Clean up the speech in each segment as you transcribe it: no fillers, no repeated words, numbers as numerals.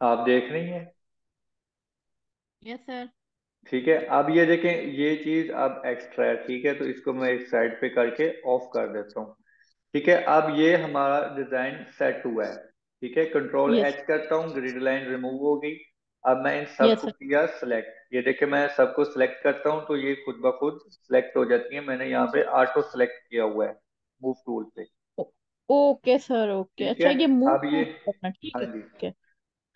आप देख रही हैं? Yes sir. ठीक है, अब ये देखें, ये चीज अब एक्स्ट्रा है। ठीक है, तो इसको मैं एक साइड पे करके ऑफ कर देता हूँ। ठीक है, अब ये हमारा डिजाइन सेट हुआ है। ठीक है, कंट्रोल यस। एच करता हूँ, ग्रिड लाइन रिमूव हो गई। अब मैं इन यस सबको सर। किया सिलेक्ट। ये देखिए, मैं सबको सिलेक्ट करता हूँ तो ये खुद ब खुद सिलेक्ट हो जाती है। मैंने यहाँ पे ऑटो सिलेक्ट किया हुआ है मूव टूल पे। Okay sir, okay. ठीक है, अच्छा, ये मूव अब ये, टूल करना, ठीक हाँ है, जी, ठीक है।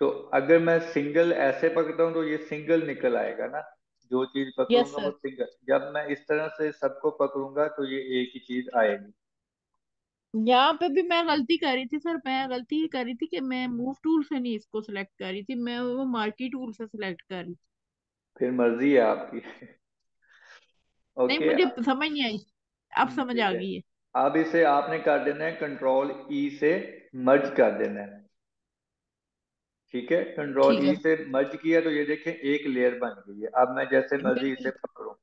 तो अगर मैं सिंगल ऐसे पकड़ता हूँ तो ये सिंगल निकल आएगा ना। जो चीज यस पकड़ूंगा वो सर। सिंगल, जब मैं इस तरह से सबको पकड़ूंगा तो ये एक ही चीज आएगी। यहाँ पे भी मैं गलती कर रही थी सर, मैं गलती ये कर रही थी कि मैं मूव टूल से नहीं इसको सिलेक्ट कर रही थी, मैं वो मार्की टूल से सिलेक्ट कर रही थी। फिर मर्जी है आपकी। नहीं, ओके। मुझे समझ नहीं आई। अब समझ ठीक आ है, गई है। अब इसे आपने कर देना है कंट्रोल ई से मर्ज कर देना है। ठीक है, कंट्रोल ठीक ई है। से मर्ज किया तो ये देखें एक लेयर बन गई है। अब मैं जैसे मर्जी इसे बिल्कुल। पकड़ूं।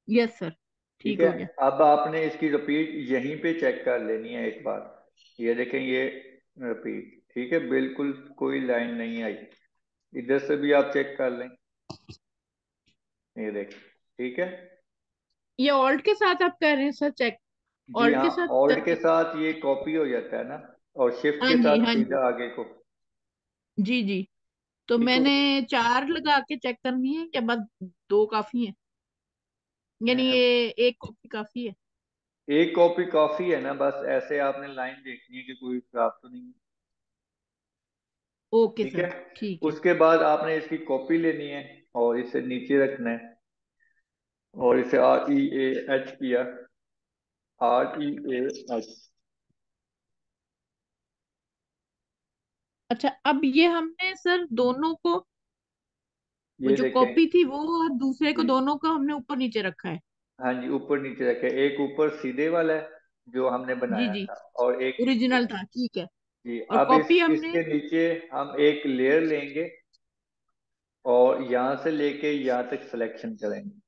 Yes sir. ठीक ठीक है, हो गया। अब आपने इसकी रिपीट यहीं पे चेक कर लेनी है एक बार। ये देखें, ये रिपीट ठीक है, बिल्कुल कोई लाइन नहीं आई। इधर से भी आप चेक कर लें। ये देखें, ठीक है। ये ऑल्ट के साथ आप कर रहे हैं सर, चेक? जी ऑल्ट हाँ, के साथ ऑल्ट के करके। साथ ये कॉपी हो जाता है ना, और शिफ्ट हाँ के जी, साथ हाँ जी। सीधा आगे को। जी जी। तो ठीक हो मैंने चार लगा के चेक करनी है या बस दो काफी है? यानी गया। ये एक कॉपी काफी है? एक कॉपी काफी है ना, बस ऐसे आपने लाइन देखनी है कि कोई खराब तो नहीं है। ओके ठीक सर। है, ठीक है। उसके बाद आपने इसकी कॉपी लेनी है और इसे नीचे रखना है, और इसे आर ई ए एच किया। R E A H. अच्छा, अब ये हमने सर दोनों को, वो ये जो देखें कॉपी थी वो और दूसरे को, जी, दोनों को हमने ऊपर नीचे रखा है? हाँ जी, ऊपर नीचे रखे। एक ऊपर सीधे वाला है जो हमने जी बनाया जी। था, और एक नीचे। ओरिजिनल था, ठीक है। जी, और अब कॉपी हमने। इसके नीचे हम एक लेयर लेंगे और यहाँ से लेके यहाँ तक सिलेक्शन करेंगे।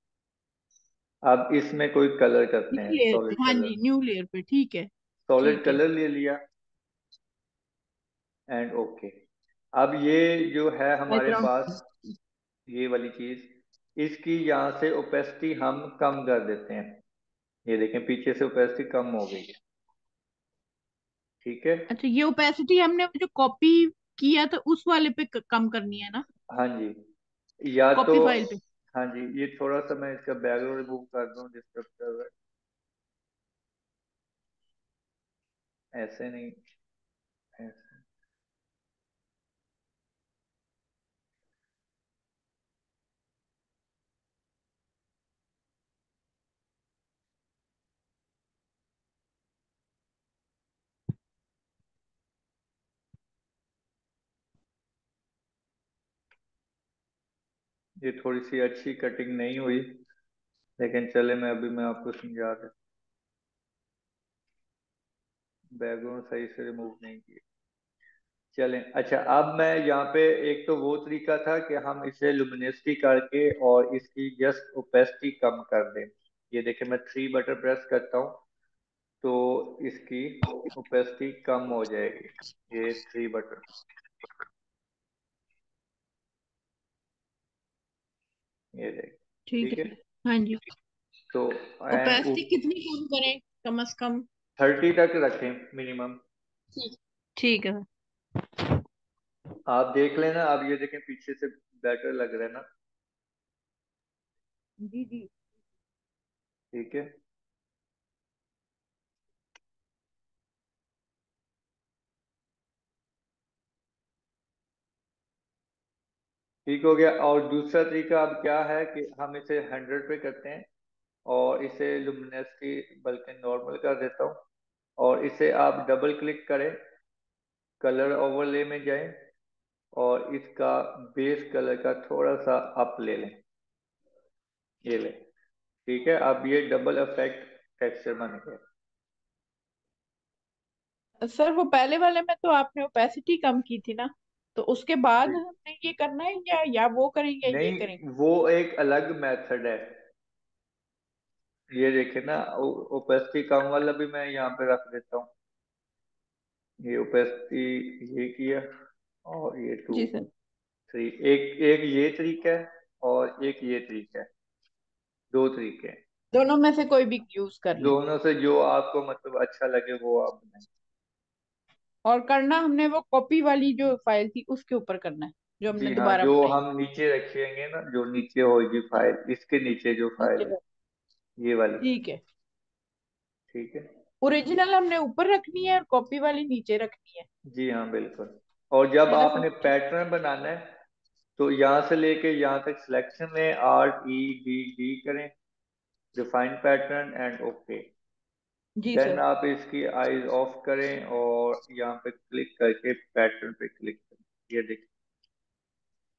अब इसमें कोई कलर करते न्यू हैं, लेयर पे, सॉलिड हाँ कलर। जी, न्यू लेयर पे, ठीक है। सॉलिड ठीक है। कलर ले लिया, एंड ओके। अब ये जो है हमारे पास, बैकग्राउंड। ये वाली चीज, इसकी यहाँ से ओपेसिटी हम कम कर देते हैं। ये देखें, पीछे से ओपेसिटी कम हो गई है। ठीक है, अच्छा, ये ओपेसिटी हमने जो कॉपी किया था उस वाले पे कम करनी है ना? हाँ जी, या तो, कॉपी फाइल पे। हाँ जी, ये थोड़ा सा मैं इसका बैकग्राउंड रिमूव कर दूं, डिस्टर्ब कर रहा है। ऐसे नहीं, ऐसे। ये थोड़ी सी अच्छी कटिंग नहीं हुई, लेकिन चले, मैं आपको समझा दें। बैकग्राउंड सही से रिमूव नहीं किया। चलें, अच्छा, अब मैं यहाँ पे, एक तो वो तरीका था कि हम इसे लुमिनोसिटी करके और इसकी जस्ट ओपेसिटी कम कर दें। ये देखें, मैं थ्री बटन प्रेस करता हूँ तो इसकी ओपेसिटी कम हो जाएगी। ये थ्री बटन, ये देख, ठीक ठीक है। है। हाँ जी। तो एंड ओपेसिटी कितनी कम करें, कम से कम? 30 तक रखें मिनिमम। ठीक। ठीक है। आप देख लेना, अब ये देखें पीछे से बेटर लग रहा है ना। जी जी। ठीक है, ठीक हो गया। और दूसरा तरीका अब क्या है कि हम इसे 100 पे करते हैं, और इसे लुमिनोसिटी बल्कि नॉर्मल कर देता हूँ, और इसे आप डबल क्लिक करें, कलर ओवरले में जाएं, और इसका बेस कलर का थोड़ा सा अप ले लें। ये लें, ठीक है, अब ये डबल इफेक्ट टेक्सचर बन गया। सर, वो पहले वाले में तो आपने ओपेसिटी कम की थी ना, तो उसके बाद जी, हमने ये करना है या वो करेंगे या ये करेंगे? नहीं, वो एक अलग मेथड है। ये देखे ना, ओपेसिटी कम वाला भी मैं यहाँ पे रख देता हूँ। ये ओपेसिटी ये किया, और ये टू, जी सर। थ्री। एक एक ये तरीका है और एक ये तरीका है, दो तरीके हैं। दोनों में से कोई भी यूज कर लें। दोनों से जो आपको मतलब अच्छा लगे वो आप बनाएं। और करना हमने वो कॉपी वाली जो फाइल थी उसके ऊपर करना है, जो हमने जी हाँ, दोबारा जो बनाई। हम नीचे रखेंगे ना, जो नीचे होगी फाइल, इसके नीचे जो फाइल नीचे है, रख- ये वाली। ठीक है। ठीक है। ओरिजिनल हमने ऊपर रखनी है और कॉपी वाली नीचे रखनी जी हाँ बिल्कुल। और जब है ना आपने सर? पैटर्न बनाना है तो यहाँ से लेके यहाँ तक सिलेक्शन में REDD करें, रिफाइन पैटर्न एंड ओके। जी देन सर। आप इसकी आईज ऑफ करें और यहाँ पे क्लिक करके पैटर्न पे क्लिक करें, ये देखिए।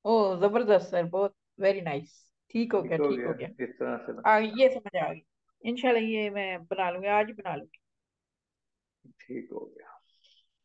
ओ जबरदस्त सर, बहुत वेरी नाइस। ठीक हो ठीक गया, हो ठीक गया, हो गया। इस तरह से बना। ये समझ आ गई। इंशाल्लाह ये मैं बना लूंगी, आज ही बना लूंगी। ठीक हो गया।